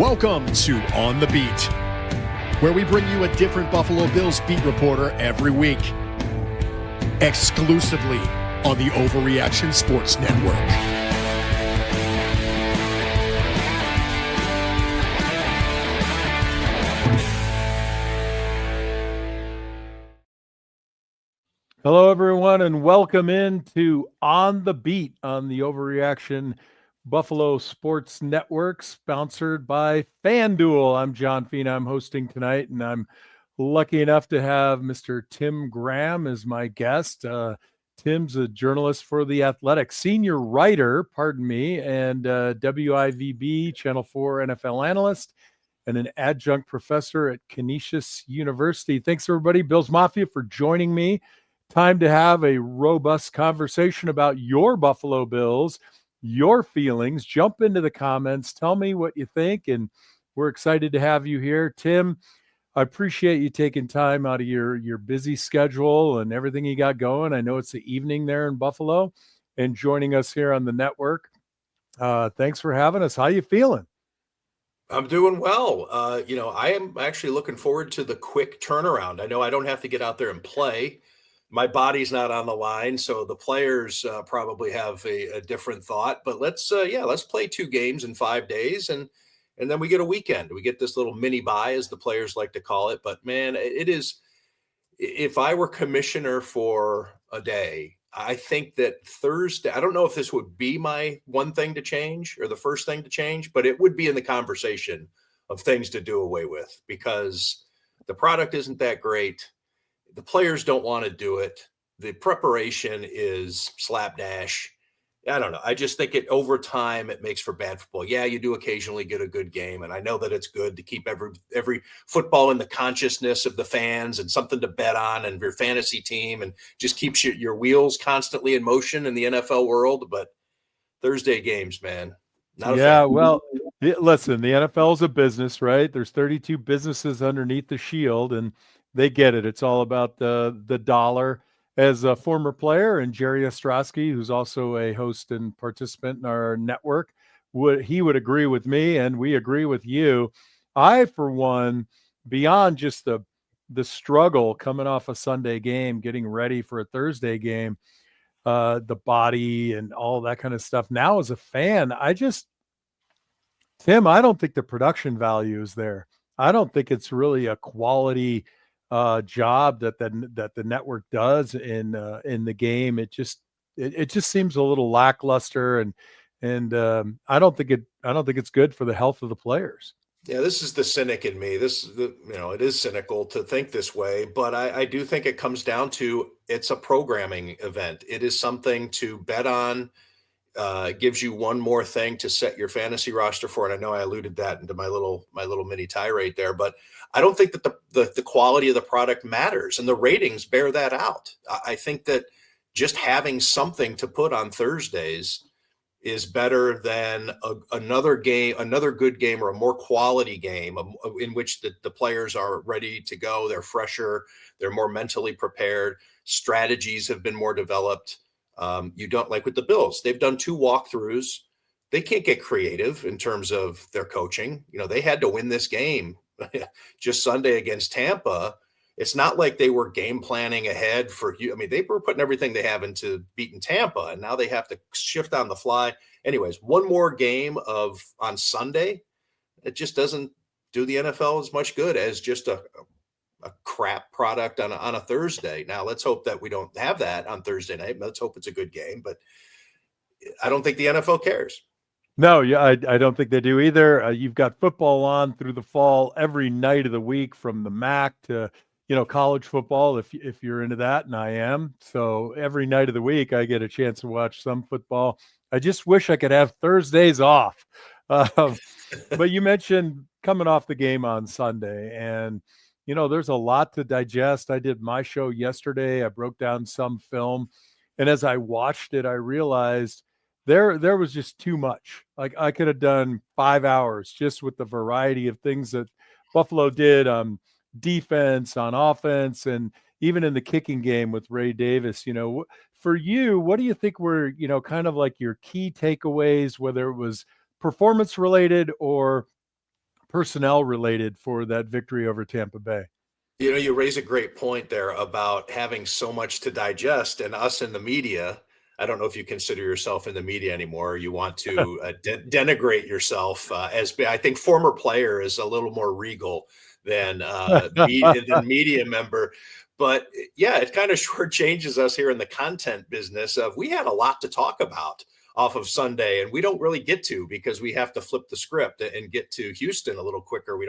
Welcome to On the Beat, where we bring you a different Buffalo Bills beat reporter every week, exclusively on the Overreaction Sports Network. Hello, everyone, and welcome into On the Beat on the Overreaction Buffalo Sports Network, sponsored by FanDuel. I'm John Fina. I'm hosting tonight, and I'm lucky enough to have Mr. Tim Graham as my guest. Tim's a journalist for The Athletic, senior writer, and WIVB Channel 4 NFL analyst, and an adjunct professor at Canisius University. Thanks, everybody, Bills Mafia, for joining me. Time to have a robust conversation about your Buffalo Bills, your feelings. Jump into the comments. Tell me what you think, and we're excited to have you here. Tim, I appreciate you taking time out of your busy schedule and everything you got going. I know it's the evening there in Buffalo, and joining us here on the network. Thanks for having us. How you feeling? I'm doing well. I am actually looking forward to the quick turnaround. I know I don't have to get out there and play. My body's not on the line, so the players probably have a different thought. But let's play 2 games in 5 days, and then we get a weekend. We get this little mini bye, as the players like to call it. But man, it is. If I were commissioner for a day, I think that Thursday. I don't know if this would be my one thing to change or the first thing to change, but it would be in the conversation of things to do away with, because the product isn't that great. The players don't want to do it. The preparation is slapdash. I don't know. I just think over time, it makes for bad football. Yeah, you do occasionally get a good game, and I know that it's good to keep every football in the consciousness of the fans and something to bet on and your fantasy team, and just keeps your wheels constantly in motion in the NFL world. But Thursday games, man. Not a fan. Well, listen, the NFL is a business, right? There's 32 businesses underneath the shield, and they get it. It's all about the dollar. As a former player, and Jerry Ostrowski, who's also a host and participant in our network, would agree with me, and we agree with you. I, for one, beyond just the struggle coming off a Sunday game, getting ready for a Thursday game, the body and all that kind of stuff. Now, as a fan, Tim, I don't think the production value is there. I don't think it's really a quality job that the network does in the game. It just seems a little lackluster, and I don't think it's good for the health of the players. Yeah, this is the cynic in me. It is cynical to think this way, but I do think it comes down to it's a programming event. It is something to bet on. Gives you one more thing to set your fantasy roster for. And I know I alluded that into my little mini tirade there, but I don't think that the quality of the product matters, and the ratings bear that out. I think that just having something to put on Thursdays is better than another good game, or a more quality game in which the players are ready to go. They're fresher. They're more mentally prepared. Strategies have been more developed. You don't, like with the Bills, they've done 2 walkthroughs. They can't get creative in terms of their coaching. They had to win this game just Sunday against Tampa. It's not like they were game planning ahead for you. I mean, they were putting everything they have into beating Tampa, and now they have to shift on the fly. Anyways, one more game on Sunday, it just doesn't do the NFL as much good as just a crap product on a Thursday. Now, let's hope that we don't have that on Thursday night. Let's hope it's a good game, but I don't think the NFL cares. No, yeah, I don't think they do either. You've got football on through the fall every night of the week, from the MAC to college football, if you're into that, and I am. So every night of the week, I get a chance to watch some football. I just wish I could have Thursdays off. But you mentioned coming off the game on Sunday, and there's a lot to digest. I did my show yesterday. I broke down some film, and as I watched it, I realized there was just too much. Like, I could have done 5 hours just with the variety of things that Buffalo did on defense, on offense, and even in the kicking game with Ray Davis. For you, what do you think were, kind of like your key takeaways, whether it was performance related or personnel related for that victory over Tampa Bay. You know, you raise a great point there about having so much to digest, and us in the media. I don't know if you consider yourself in the media anymore. Or you want to denigrate yourself as I think former player is a little more regal than than media member. But yeah, it kind of shortchanges us here in the content business of we had a lot to talk about off of Sunday, and we don't really get to because we have to flip the script and get to Houston a little quicker. We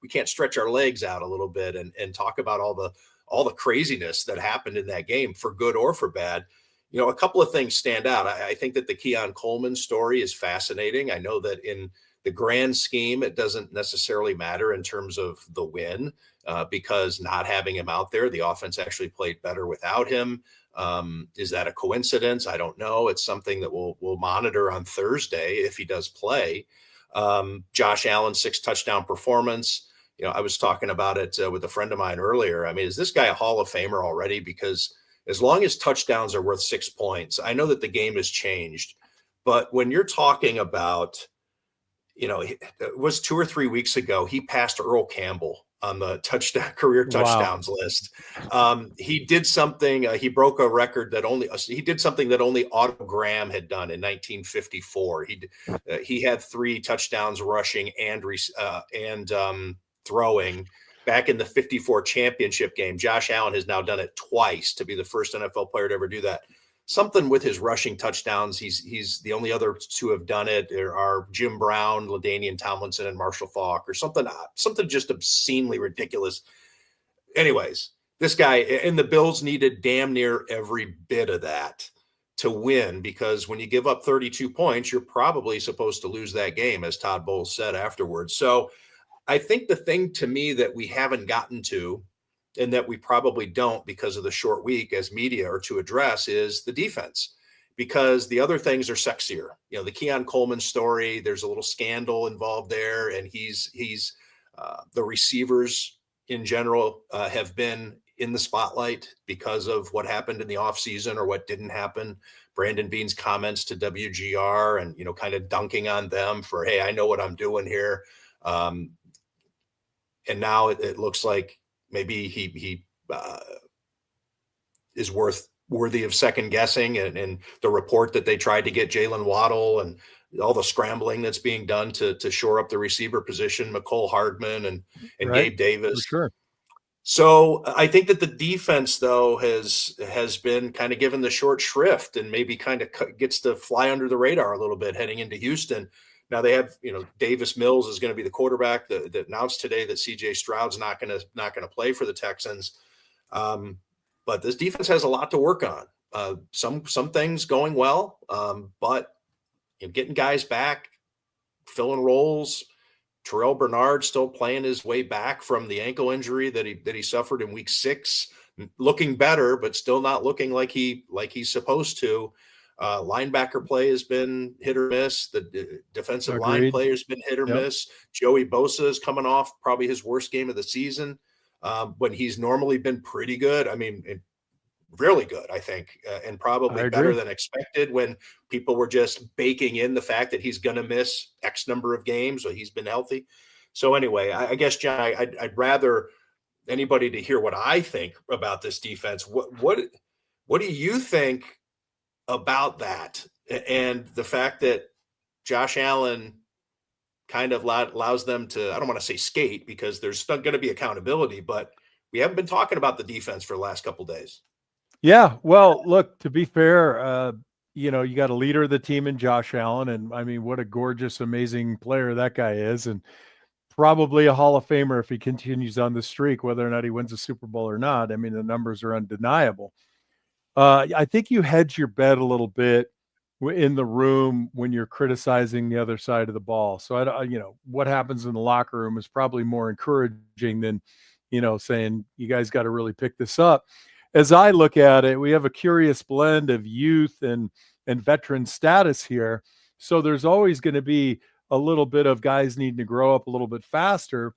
can't stretch our legs out a little bit and talk about all the craziness that happened in that game for good or for bad. You know, a couple of things stand out. I think that the Keon Coleman story is fascinating. I know that in the grand scheme, it doesn't necessarily matter in terms of the win because not having him out there, the offense actually played better without him. Is that a coincidence? I don't know. It's something that we'll monitor on Thursday if he does play. Josh Allen, 6 touchdown performance. You know, I was talking about it with a friend of mine earlier. I mean, is this guy a Hall of Famer already? Because as long as touchdowns are worth 6 points, I know that the game has changed. But when you're talking about, you know, it was 2 or 3 weeks ago, he passed Earl Campbell on the career touchdowns list. He did something. He broke a record he did something that only Otto Graham had done in 1954. He had 3 touchdowns rushing and throwing back in the 54 championship game. Josh Allen has now done it twice to be the first NFL player to ever do that. Something with his rushing touchdowns. He's the only other to have done it. There are Jim Brown, LaDainian Tomlinson, and Marshall Faulk, or something just obscenely ridiculous. Anyways, this guy and the Bills needed damn near every bit of that to win, because when you give up 32 points, you're probably supposed to lose that game, as Todd Bowles said afterwards. So I think the thing to me that we haven't gotten to, and that we probably don't because of the short week as media or to address, is the defense, because the other things are sexier. You know, the Keon Coleman story, there's a little scandal involved there. And he's the receivers in general have been in the spotlight because of what happened in the offseason or what didn't happen. Brandon Beane's comments to WGR and, you know, kind of dunking on them for, hey, I know what I'm doing here. And now it looks like maybe he is worthy of second guessing, and the report that they tried to get Jalen Waddle and all the scrambling that's being done to shore up the receiver position, McCole Hardman and Right. Gabe Davis. For sure. So I think that the defense, though, has been kind of given the short shrift and maybe kind of gets to fly under the radar a little bit heading into Houston. Now they have, you know, Davis Mills is going to be the quarterback. That announced today that CJ Stroud's not going to play for the Texans. But this defense has a lot to work on. Some things going well, but you know, getting guys back, filling roles. Terrell Bernard still playing his way back from the ankle injury that he suffered in week 6, looking better, but still not looking like he's supposed to. Linebacker play has been hit or miss. The defensive line play has been hit or miss. Joey Bosa is coming off probably his worst game of the season when he's normally been pretty good. I mean, really good, I think, and probably better than expected when people were just baking in the fact that he's going to miss X number of games or he's been healthy. So anyway, I guess, John, I'd rather anybody to hear what I think about this defense. What do you think about that, and the fact that Josh Allen kind of allows them to, I don't want to say skate because there's still going to be accountability, but we haven't been talking about the defense for the last couple of days. Yeah, well, look, to be fair, you know, you got a leader of the team in Josh Allen, and I mean, what a gorgeous, amazing player that guy is, and probably a Hall of Famer if he continues on the streak, whether or not he wins a Super Bowl or not. I mean, the numbers are undeniable. I think you hedge your bet a little bit in the room when you're criticizing the other side of the ball. So, you know, what happens in the locker room is probably more encouraging than, you know, saying you guys got to really pick this up. As I look at it, we have a curious blend of youth and veteran status here. So there's always going to be a little bit of guys needing to grow up a little bit faster.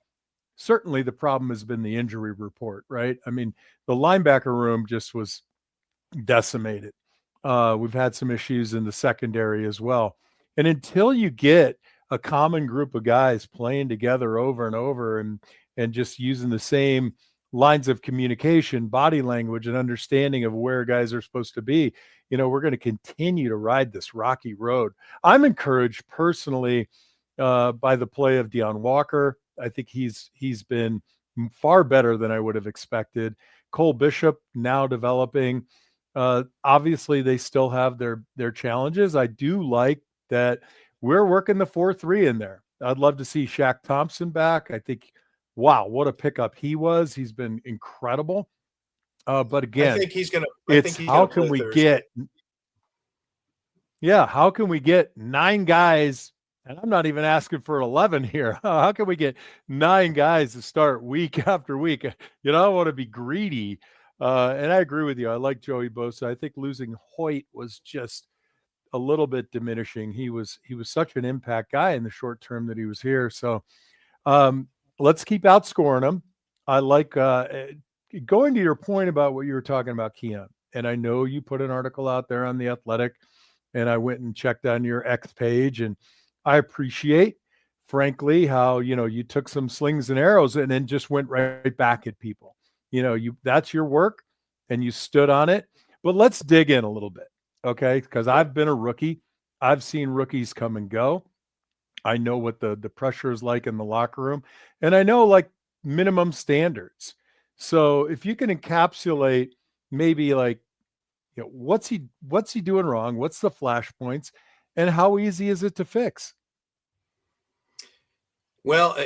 Certainly the problem has been the injury report, right? I mean, the linebacker room just was decimated. We've had some issues in the secondary as well. And until you get a common group of guys playing together over and over, and just using the same lines of communication, body language, and understanding of where guys are supposed to be, we're going to continue to ride this rocky road. I'm encouraged personally by the play of Deion Walker. I think he's been far better than I would have expected. Cole Bishop now developing. Obviously, they still have their challenges. I do like that we're working the 4-3 in there. I'd love to see Shaq Thompson back. I think, wow, what a pickup he was. He's been incredible. But again, I think he's going to. It's how can we get? Yeah, how can we get 9 guys? And I'm not even asking for 11 here. How can we get 9 guys to start week after week? I want to be greedy. And I agree with you. I like Joey Bosa. I think losing Hoyt was just a little bit diminishing. He was such an impact guy in the short term that he was here. So let's keep outscoring him. I like going to your point about what you were talking about, Keon. And I know you put an article out there on The Athletic, and I went and checked on your X page, and I appreciate, frankly, how, you took some slings and arrows and then just went right back at people. That's your work and you stood on it. But let's dig in a little bit, okay? Because I've been a rookie. I've seen rookies come and go. I know what the pressure is like in the locker room, and I know like minimum standards. So if you can encapsulate maybe like, what's he doing wrong? What's the flashpoints, and how easy is it to fix? Well,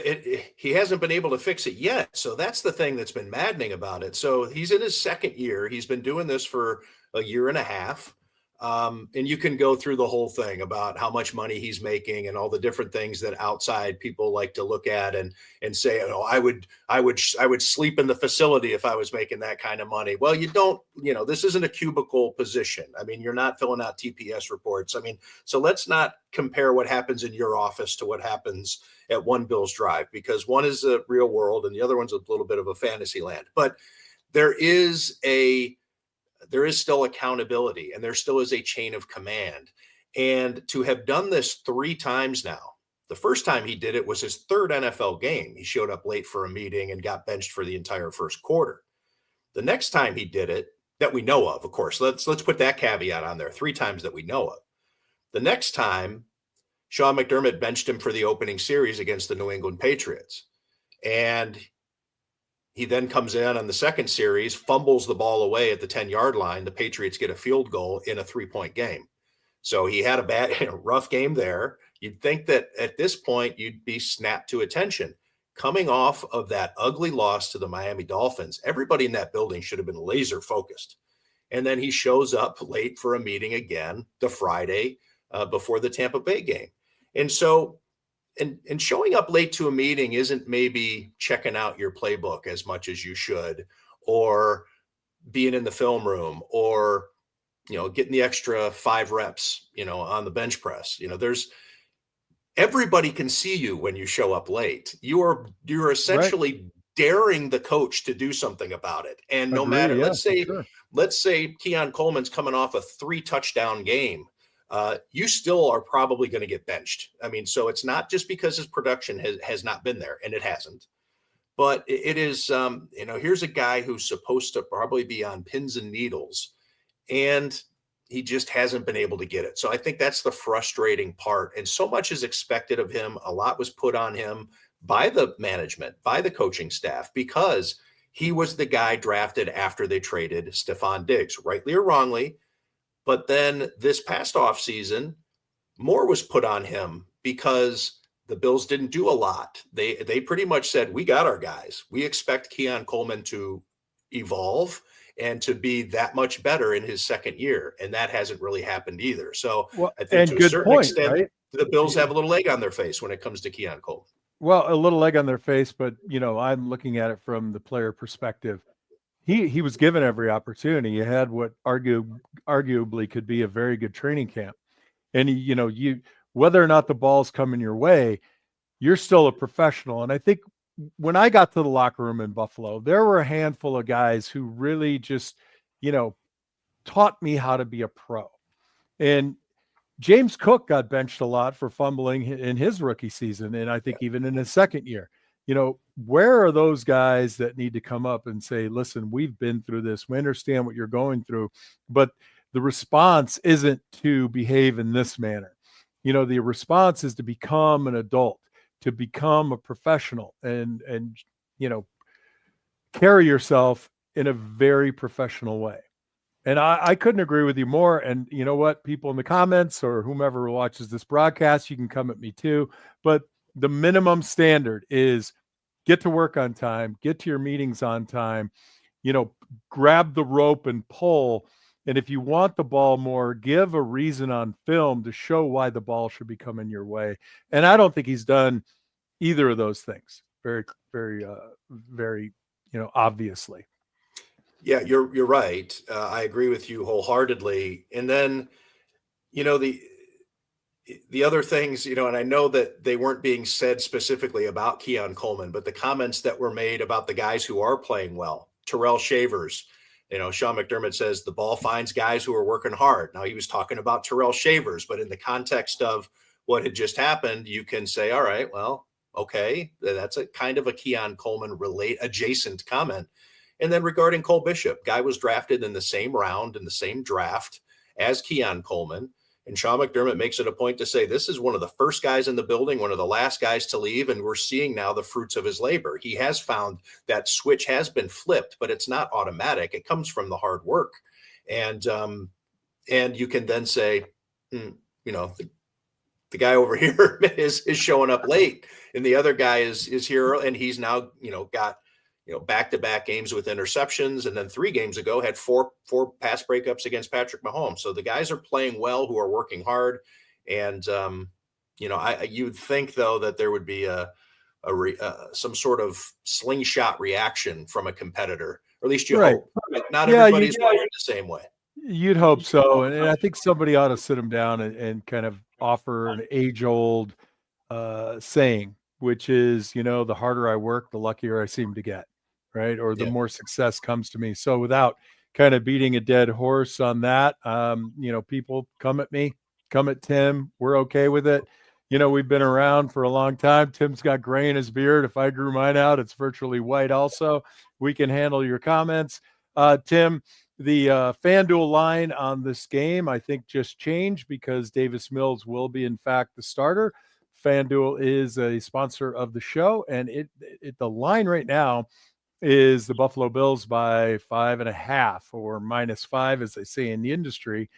he hasn't been able to fix it yet. So that's the thing that's been maddening about it. So he's in his second year. He's been doing this for a year and a half. And you can go through the whole thing about how much money he's making and all the different things that outside people like to look at and say, I would sleep in the facility if I was making that kind of money. Well, you don't, this isn't a cubicle position. I mean, you're not filling out TPS reports. I mean, so let's not compare what happens in your office to what happens at One Bills Drive, because one is the real world and the other one's a little bit of a fantasy land. But there is still accountability, and there still is a chain of command. And to have done this 3 times now, the first time he did it was his 3rd NFL game. He showed up late for a meeting and got benched for the entire first quarter. The next time he did it, that we know of course, let's put that caveat on there, 3 times that we know of. The next time, Sean McDermott benched him for the opening series against the New England Patriots. And he then comes in on the second series, fumbles the ball away at the 10-yard line. The Patriots get a field goal in a 3-point game. So he had a rough game there. You'd think that at this point you'd be snapped to attention. Coming off of that ugly loss to the Miami Dolphins, everybody in that building should have been laser focused. And then he shows up late for a meeting again the Friday before the Tampa Bay game. And so And showing up late to a meeting isn't maybe checking out your playbook as much as you should, or being in the film room, or, getting the extra 5 reps, on the bench press. Everybody can see you when you show up late. You're essentially daring the coach to do something about it. And no matter, let's say Keon Coleman's coming off a 3 touchdown game. You still are probably going to get benched. I mean, so it's not just because his production has not been there, and it hasn't, but it is, here's a guy who's supposed to probably be on pins and needles, and he just hasn't been able to get it. So I think that's the frustrating part. And so much is expected of him. A lot was put on him by the management, by the coaching staff, because he was the guy drafted after they traded Stephon Diggs, rightly or wrongly. But then this past offseason, more was put on him because the Bills didn't do a lot. They pretty much said, we got our guys. We expect Keon Coleman to evolve and to be that much better in his second year. And that hasn't really happened either. So I think to a certain extent, right? The Bills have a little egg on their face when it comes to Keon Coleman. Well, a little egg on their face, but, I'm looking at it from the player perspective. He was given every opportunity. You had what arguably could be a very good training camp. And, you whether or not the ball's coming your way, you're still a professional. And I think when I got to the locker room in Buffalo, there were a handful of guys who really just, taught me how to be a pro. And James Cook got benched a lot for fumbling in his rookie season, and I think even in his second year. Where are those guys that need to come up and say, listen, we've been through this. We understand what you're going through, but the response isn't to behave in this manner. The response is to become an adult, to become a professional and carry yourself in a very professional way. And I couldn't agree with you more. And you know what? People in the comments or whomever watches this broadcast, you can come at me too. But the minimum standard is get to work on time, get to your meetings on time, grab the rope and pull. And if you want the ball more, give a reason on film to show why the ball should be coming your way. And I don't think he's done either of those things very, very, very, obviously. Yeah, you're right. I agree with you wholeheartedly. And then, the other things, and I know that they weren't being said specifically about Keon Coleman, but the comments that were made about the guys who are playing well, Terrell Shavers, Sean McDermott says the ball finds guys who are working hard. Now he was talking about Terrell Shavers, but in the context of what had just happened, you can say, all right, well, okay, that's a kind of a Keon Coleman adjacent comment. And then regarding Cole Bishop, guy was drafted in the same round in the same draft as Keon Coleman. And Sean McDermott makes it a point to say this is one of the first guys in the building, one of the last guys to leave, and we're seeing now the fruits of his labor. He has found that switch has been flipped, but it's not automatic. It comes from the hard work. And you can then say, the guy over here is showing up late, and the other guy is here, and he's now got back-to-back games with interceptions, and then 3 games ago had four pass breakups against Patrick Mahomes. So the guys are playing well, who are working hard, and you'd think though that there would be some sort of slingshot reaction from a competitor, or at least you hope. Not everybody's wired the same way. You'd hope so, and I think somebody ought to sit him down and kind of offer an age-old saying, which is, the harder I work, the luckier I seem to get, right? Or the more success comes to me. So without kind of beating a dead horse on that, people come at me, come at Tim. We're okay with it. We've been around for a long time. Tim's got gray in his beard. If I grew mine out, it's virtually white also. We can handle your comments. Tim, the FanDuel line on this game, I think, just changed because Davis Mills will be, in fact, the starter. FanDuel is a sponsor of the show, and the line right now is the Buffalo Bills by 5.5 or -5, as they say in the industry.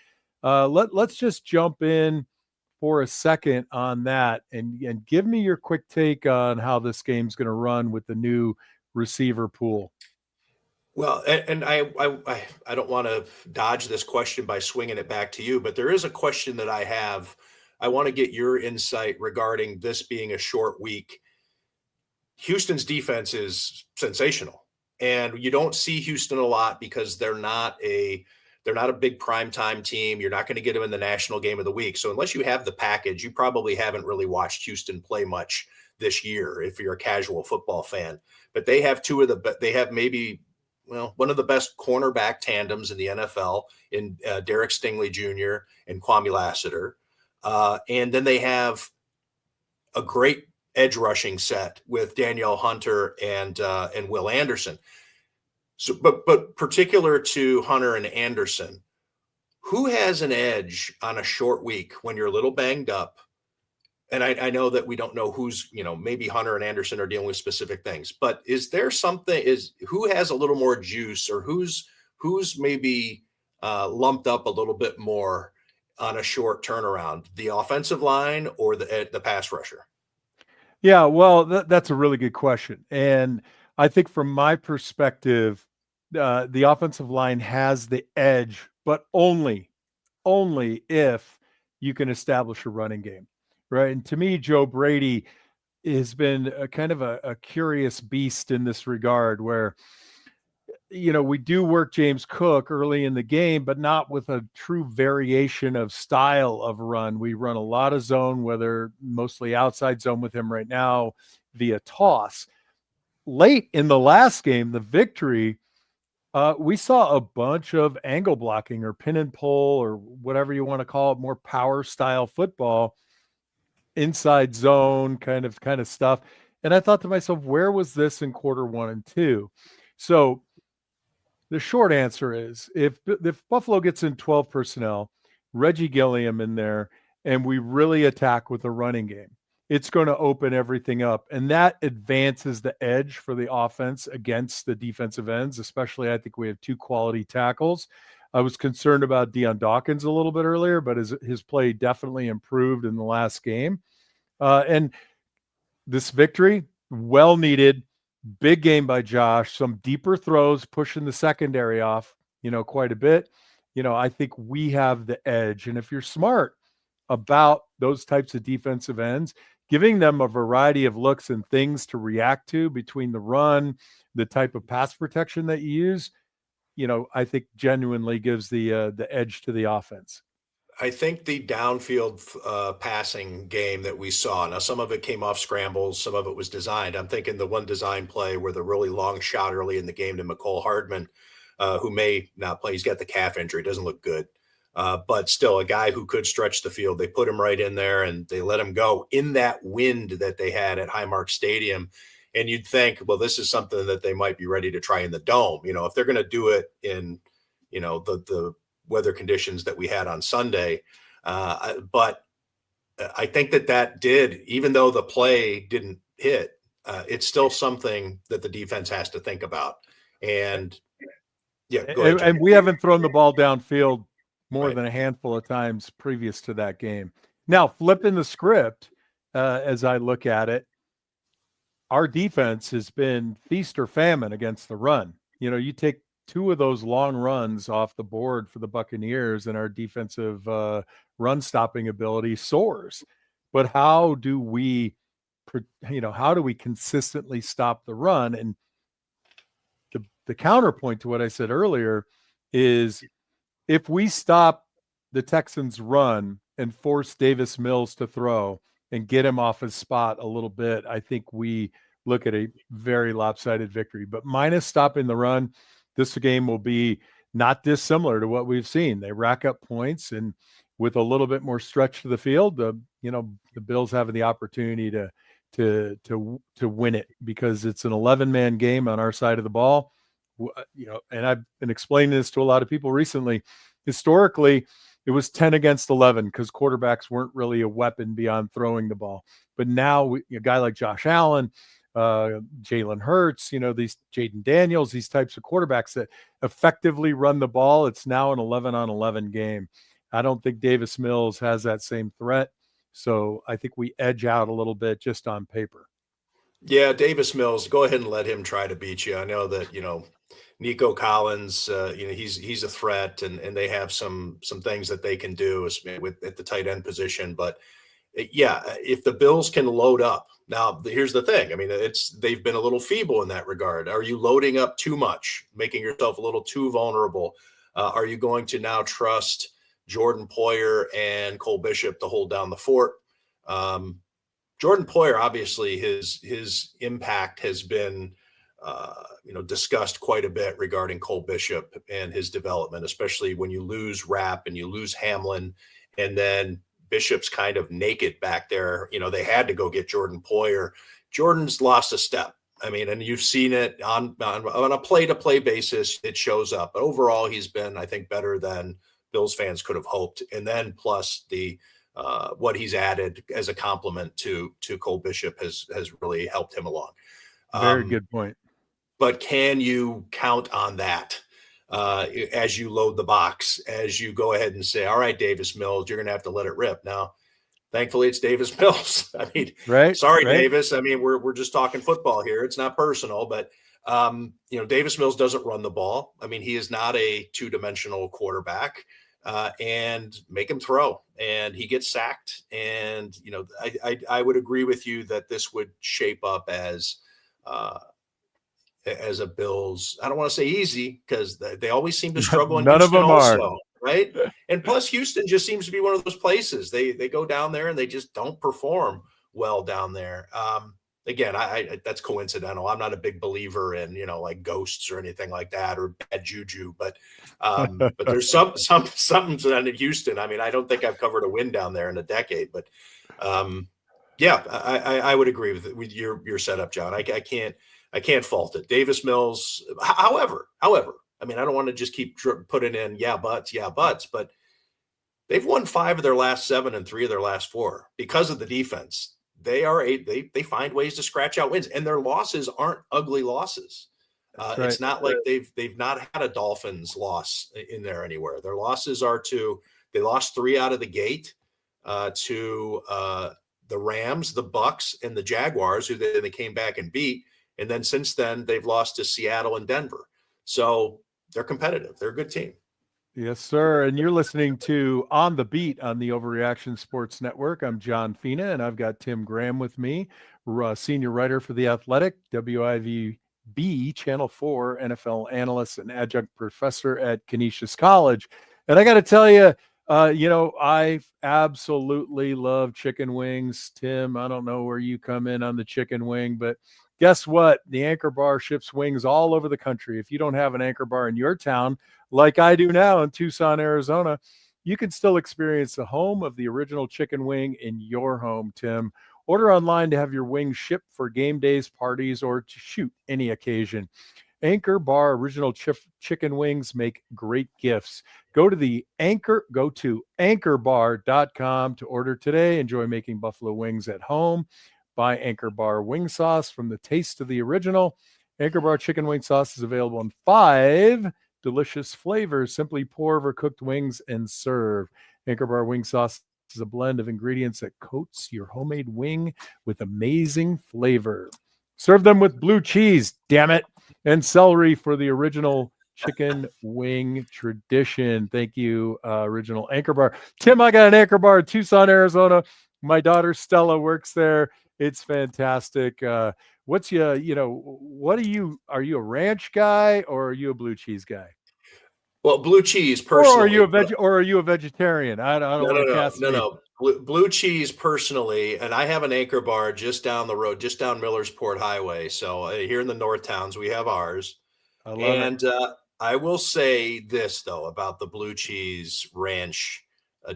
Let's just jump in for a second on that and give me your quick take on how this game's going to run with the new receiver pool. Well, and I don't want to dodge this question by swinging it back to you, but there is a question that I have. I want to get your insight regarding this being a short week. Houston's defense is sensational, and you don't see Houston a lot because they're not a big primetime team. You're not going to get them in the national game of the week. So unless you have the package, you probably haven't really watched Houston play much this year if you're a casual football fan. But they have one of the best cornerback tandems in the NFL in Derek Stingley Jr. and Kwame Lassiter. And then they have a great edge rushing set with Danielle Hunter and Will Anderson. So, but particular to Hunter and Anderson, who has an edge on a short week when you're a little banged up? And I know that we don't know who's, maybe Hunter and Anderson are dealing with specific things, but is there who has a little more juice, or who's maybe lumped up a little bit more on a short turnaround, the offensive line or the pass rusher? Yeah, well, that's a really good question. And I think from my perspective, the offensive line has the edge, but only if you can establish a running game, right? And to me, Joe Brady has been a kind of a curious beast in this regard, where we do work James Cook early in the game, but not with a true variation of style of run. We run a lot of zone, whether mostly outside zone with him right now via toss. Late in the last game, the victory, We saw a bunch of angle blocking or pin and pull or whatever you want to call it, more power style football, inside zone kind of stuff. And I thought to myself, where was this in quarter 1 and 2? So the short answer is if Buffalo gets in 12 personnel, Reggie Gilliam in there, and we really attack with a running game, it's going to open everything up. And that advances the edge for the offense against the defensive ends, especially I think we have 2 quality tackles. I was concerned about Deion Dawkins a little bit earlier, but his play definitely improved in the last game. And this victory, well needed, big game by Josh, some deeper throws, pushing the secondary off, quite a bit. I think we have the edge. And if you're smart about those types of defensive ends, giving them a variety of looks and things to react to between the run, the type of pass protection that you use, I think genuinely gives the edge to the offense. I think the downfield passing game that we saw, now some of it came off scrambles, some of it was designed. I'm thinking the one design play where the really long shot early in the game to McCole Hardman, who may not play. He's got the calf injury, doesn't look good. But still a guy who could stretch the field. They put him right in there and they let him go in that wind that they had at Highmark Stadium. And you'd think, well, this is something that they might be ready to try in the dome. If they're going to do it in, the weather conditions that we had on Sunday. But I think that did, even though the play didn't hit, it's still something that the defense has to think about. And yeah, go ahead, and we haven't thrown the ball downfield more Right. than a handful of times previous to that game. Now, flipping the script, as I look at it, our defense has been feast or famine against the run. You take 2 of those long runs off the board for the Buccaneers, and our defensive run stopping ability soars. But how do we consistently stop the run? And the counterpoint to what I said earlier is if we stop the Texans' run and force Davis Mills to throw and get him off his spot a little bit, I think we look at a very lopsided victory. But minus stopping the run, this game will be not dissimilar to what we've seen. They rack up points, and with a little bit more stretch to the field, the Bills having the opportunity to win it because it's an 11-man game on our side of the ball. And I've been explaining this to a lot of people recently. Historically, it was 10 against 11 because quarterbacks weren't really a weapon beyond throwing the ball. But now a guy like Josh Allen, Jalen Hurts, these Jaden Daniels, these types of quarterbacks that effectively run the ball, it's now an 11-on-11 game. I don't think Davis Mills has that same threat. So I think we edge out a little bit just on paper. Yeah, Davis Mills, go ahead and let him try to beat you. I know that, Nico Collins, he's a threat, and they have some things that they can do at the tight end position. But yeah, if the Bills can load up. Now, here's the thing. I mean, they've been a little feeble in that regard. Are you loading up too much, making yourself a little too vulnerable? Are you going to now trust Jordan Poyer and Cole Bishop to hold down the fort? Jordan Poyer, obviously, his impact has been discussed quite a bit regarding Cole Bishop and his development, especially when you lose Rapp and you lose Hamlin, and then Bishop's kind of naked back there. They had to go get Jordan Poyer. Jordan's lost a step. I mean, and you've seen it on a play-to-play basis. It shows up. But overall, he's been, I think, better than Bills fans could have hoped. And then plus the what he's added as a compliment to Cole Bishop has really helped him along. Very good point. But can you count on that as you load the box, as you go ahead and say, all right, Davis Mills, you're going to have to let it rip. Now, thankfully, it's Davis Mills. I mean, sorry, Davis. I mean, we're just talking football here. It's not personal, but Davis Mills doesn't run the ball. I mean, he is not a two-dimensional quarterback. And make him throw, and he gets sacked. And I would agree with you that this would shape up as a Bills. I don't want to say easy because they always seem to struggle. In None Houston of them also, are right. And plus, Houston just seems to be one of those places. They go down there and they just don't perform well down there. Again, I that's coincidental. I'm not a big believer in, like ghosts or anything like that or bad juju, but there's something in Houston. I mean, I don't think I've covered a win down there in a decade, but yeah, I would agree with your setup, John. I can't fault it. Davis Mills, however, I mean, I don't want to just keep putting in yeah buts, but they've won 5 of their last 7 and 3 of their last 4 because of the defense. They find ways to scratch out wins, and their losses aren't ugly losses. Right. It's not like they've not had a Dolphins loss in there anywhere. Their losses are they lost 3 out of the gate to the Rams, the Bucks, and the Jaguars, who they came back and beat. And then since then, they've lost to Seattle and Denver. So they're competitive. They're a good team. Yes, sir. And you're listening to On the Beat on the Overreaction Sports Network. I'm John Fina, and I've got Tim Graham with me, senior writer for The Athletic, WIVB Channel 4 NFL analyst and adjunct professor at Canisius College. And I got to tell you, I absolutely love chicken wings. Tim, I don't know where you come in on the chicken wing, but guess what? The Anchor Bar ships wings all over the country. If you don't have an Anchor Bar in your town, like I do now in Tucson, Arizona, you can still experience the home of the original chicken wing in your home, Tim. Order online to have your wings shipped for game days, parties, or to shoot any occasion. Anchor Bar original chicken wings make great gifts. Go to anchorbar.com to order today. Enjoy making buffalo wings at home. Buy Anchor Bar wing sauce from the taste of the original. Anchor Bar chicken wing sauce is available in 5 delicious flavors. Simply pour over cooked wings and serve. Anchor Bar wing sauce is a blend of ingredients that coats your homemade wing with amazing flavor. Serve them with blue cheese, damn it, and celery for the original chicken wing tradition. Thank you, original Anchor Bar. Tim, I got an Anchor Bar in Tucson, Arizona. My daughter Stella works there. It's fantastic. What are you a ranch guy or are you a blue cheese guy? Well, blue cheese personally. Or are you a vegetarian? I don't want to cast no. Blue cheese personally, and I have an Anchor Bar just down the road, just down Millersport Highway. So here in the North Towns, we have ours. I love it. I will say this though about the blue cheese ranch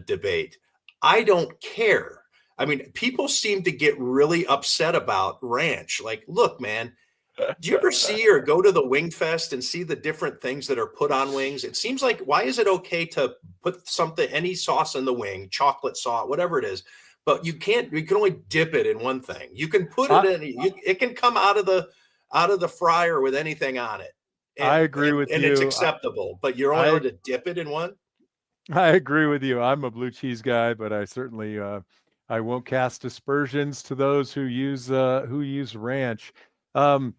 debate. I don't care. I mean, people seem to get really upset about ranch. Like, look, man, do you ever see or go to the Wing Fest and see the different things that are put on wings? It seems like, why is it okay to put any sauce in the wing, chocolate sauce, whatever it is, but you can only dip it in one thing. You can put it in, it can come out of the fryer with anything on it. I agree with you. And it's acceptable, but you're only allowed to dip it in one. I agree with you. I'm a blue cheese guy, but I certainly, I won't cast aspersions to those who use ranch. We're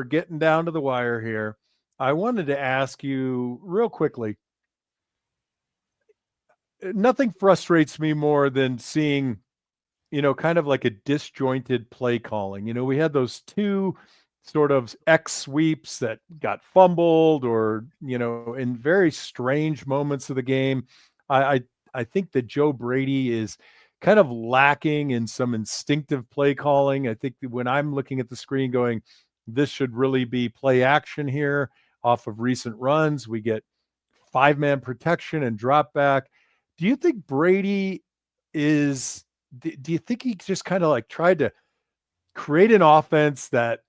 getting down to the wire here. I wanted to ask you real quickly. Nothing frustrates me more than seeing, kind of like a disjointed play calling. We had those 2 sort of X sweeps that got fumbled or, in very strange moments of the game. I think that Joe Brady is kind of lacking in some instinctive play calling. I think that when I'm looking at the screen going, this should really be play action here off of recent runs. We get 5-man protection and drop back. Do you think Brady do you think he just kind of like tried to create an offense that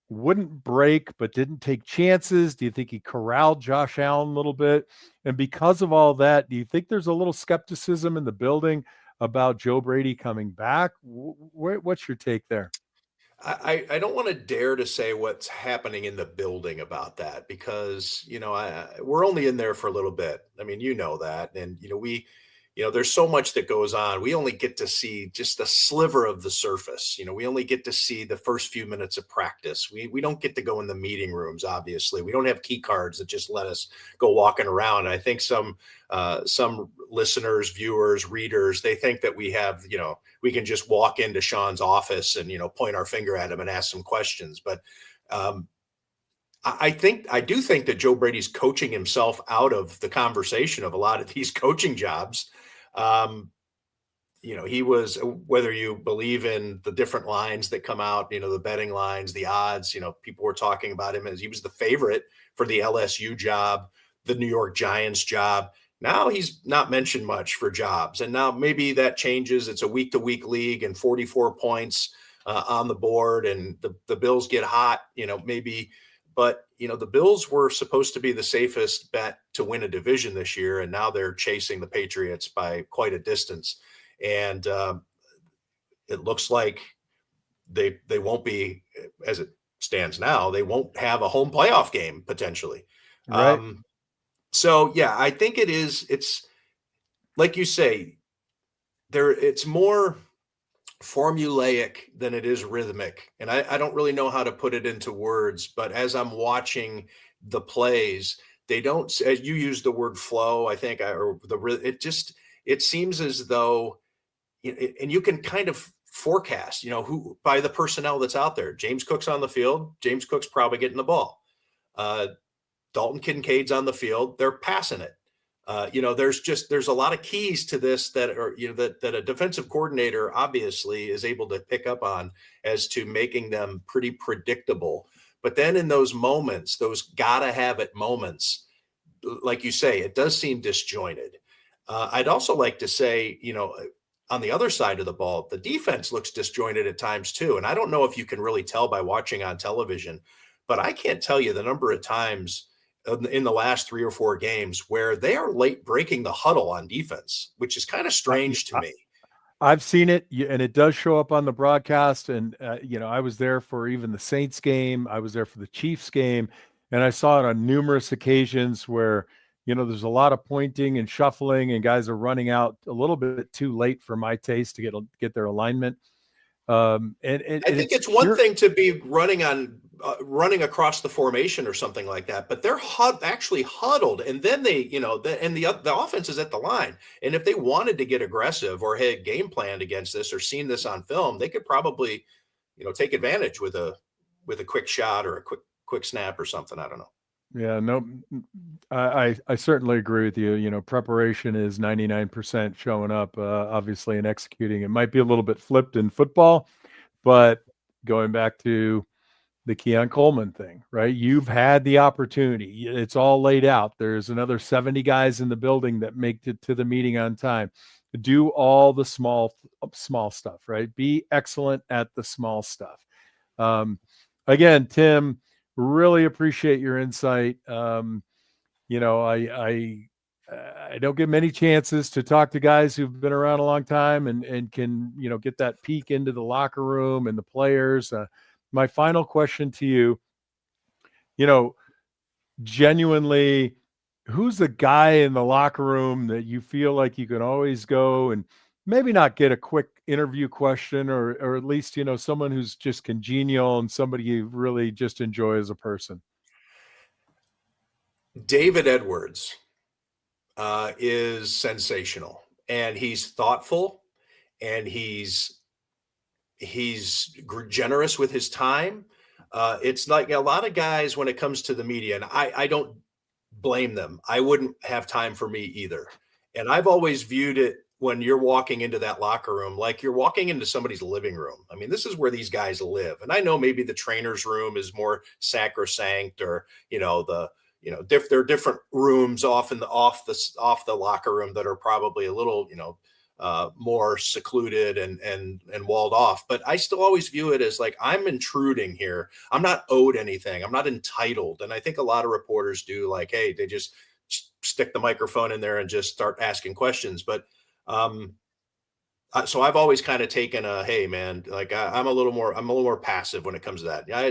wouldn't break but didn't take chances? Do you think he corralled Josh Allen a little bit? And because of all that, do you think there's a little skepticism in the building about Joe Brady coming back? What's your take there? I don't want to dare to say what's happening in the building about that because, we're only in there for a little bit. I mean, that. And, there's so much that goes on. We only get to see just a sliver of the surface. We only get to see the first few minutes of practice. We don't get to go in the meeting rooms, obviously. We don't have key cards that just let us go walking around. And I think some listeners, viewers, readers, they think that we have, we can just walk into Sean's office and, point our finger at him and ask some questions. But I do think that Joe Brady's coaching himself out of the conversation of a lot of these coaching jobs. he was, whether you believe in the different lines that come out, the betting lines, the odds, people were talking about him as he was the favorite for the LSU job, the New York Giants job. Now he's not mentioned much for jobs. And now maybe that changes. It's a week to week league and 44 points on the board, and the Bills get hot, maybe. But, the Bills were supposed to be the safest bet to win a division this year, and now they're chasing the Patriots by quite a distance. And it looks like they won't be, as it stands now, they won't have a home playoff game potentially. Right. So, yeah, I think it's like you say, it's more formulaic than it is rhythmic. And I don't really know how to put it into words, but as I'm watching the plays, they don't, as you use the word flow, I think, it seems as though, and you can kind of forecast, who by the personnel that's out there. James Cook's on the field. James Cook's probably getting the ball. Dalton Kincaid's on the field. They're passing it. There's a lot of keys to this that are, that a defensive coordinator obviously is able to pick up on as to making them pretty predictable. But then in those moments, those gotta have it moments, like you say, it does seem disjointed. I'd also like to say, on the other side of the ball, the defense looks disjointed at times too. And I don't know if you can really tell by watching on television, but I can't tell you the number of times in the last 3 or 4 games where they are late breaking the huddle on defense, which is kind of strange to me. I've seen it, and it does show up on the broadcast. And, I was there for even the Saints game. I was there for the Chiefs game, and I saw it on numerous occasions where, there's a lot of pointing and shuffling, and guys are running out a little bit too late for my taste to get their alignment. I think it's one thing to be running across the formation or something like that, but they're actually huddled, and then they, the offense is at the line. And if they wanted to get aggressive or had game planned against this or seen this on film, they could probably, take advantage with a quick shot or a quick snap or something. I don't know. Yeah, no, I certainly agree with you. Preparation is 99% showing up, obviously, and executing. It might be a little bit flipped in football, but going back to the Keon Coleman thing, right? You've had the opportunity. It's all laid out. There's another 70 guys in the building that make it to the meeting on time. Do all the small stuff, right? Be excellent at the small stuff. Again, Tim, really appreciate your insight. I don't get many chances to talk to guys who've been around a long time and can, get that peek into the locker room and the players. My final question to you, genuinely, who's the guy in the locker room that you feel like you can always go and maybe not get a quick interview question or at least, someone who's just congenial and somebody you really just enjoy as a person? David Edwards is sensational, and he's thoughtful, and he's generous with his time. It's like a lot of guys when it comes to the media, and I don't blame them. I wouldn't have time for me either. And I've always viewed it when you're walking into that locker room, like you're walking into somebody's living room. I mean, this is where these guys live. And I know maybe the trainer's room is more sacrosanct, or, there are different rooms off the locker room that are probably a little, more secluded and walled off. But I still always view it as like, I'm intruding here. I'm not owed anything. I'm not entitled. And I think a lot of reporters do, like, hey, they just stick the microphone in there and just start asking questions. But so I've always kind of taken hey man, like I'm a little more passive when it comes to that. Yeah,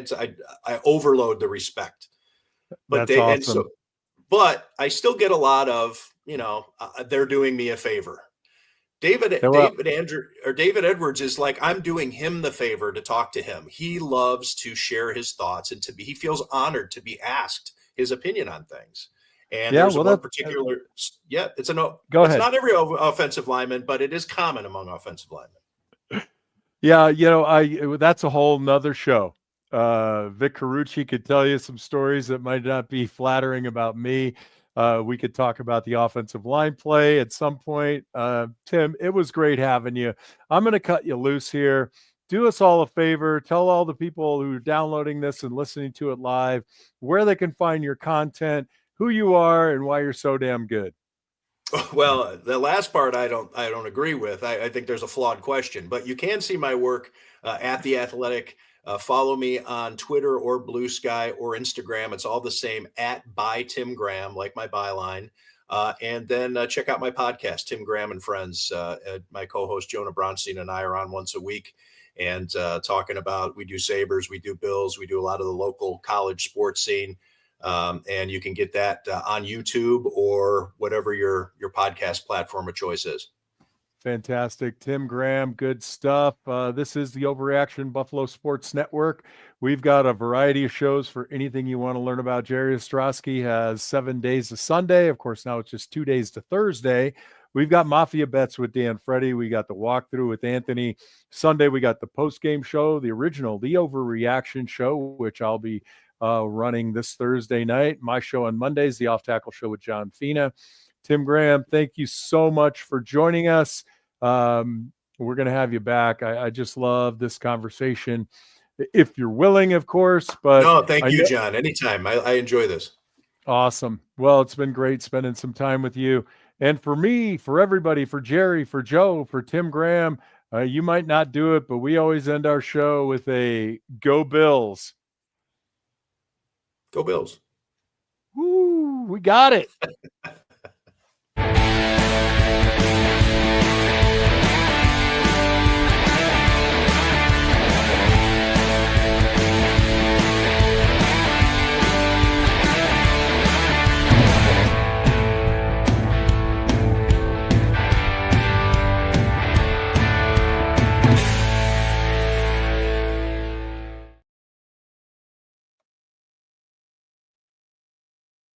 I overload the respect. But That's awesome. but I still get a lot of, they're doing me a favor. David Edwards is like, I'm doing him the favor to talk to him. He loves to share his thoughts, and he feels honored to be asked his opinion on things. And there's one particular, it's not every offensive lineman, but it is common among offensive linemen. Yeah, that's a whole nother show. Vic Carucci could tell you some stories that might not be flattering about me. We could talk about the offensive line play at some point. Tim, it was great having you. I'm going to cut you loose here. Do us all a favor. Tell all the people who are downloading this and listening to it live where they can find your content, who you are, and why you're so damn good. Well, the last part I don't agree with. I think there's a flawed question, but you can see my work at The Athletic. Follow me on Twitter or Blue Sky or Instagram. It's all the same, at by Tim Graham, like my byline. And then check out my podcast, Tim Graham and Friends. My co-host Jonah Bronstein and I are on once a week and talking about, we do Sabres, we do Bills, we do a lot of the local college sports scene. And you can get that on YouTube or whatever your podcast platform of choice is. Fantastic. Tim Graham, good stuff. This is the Overreaction Buffalo Sports Network. We've got a variety of shows for anything you want to learn about. Jerry Ostrowski has 7 days to Sunday. Of course, now it's just 2 days to Thursday. We've got Mafia Bets with Dan Freddy. We got the walkthrough with Anthony. Sunday, we got the postgame show, the original, the Overreaction show, which I'll be running this Thursday night. My show on Mondays, the Off Tackle Show with John Fina. Tim Graham, thank you so much for joining us. We're going to have you back. I just love this conversation, if you're willing, of course. But no, thank you, John. Anytime. I enjoy this. Awesome. Well, it's been great spending some time with you. And for me, for everybody, for Jerry, for Joe, for Tim Graham, you might not do it, but we always end our show with a Go Bills. Go Bills. Woo, we got it.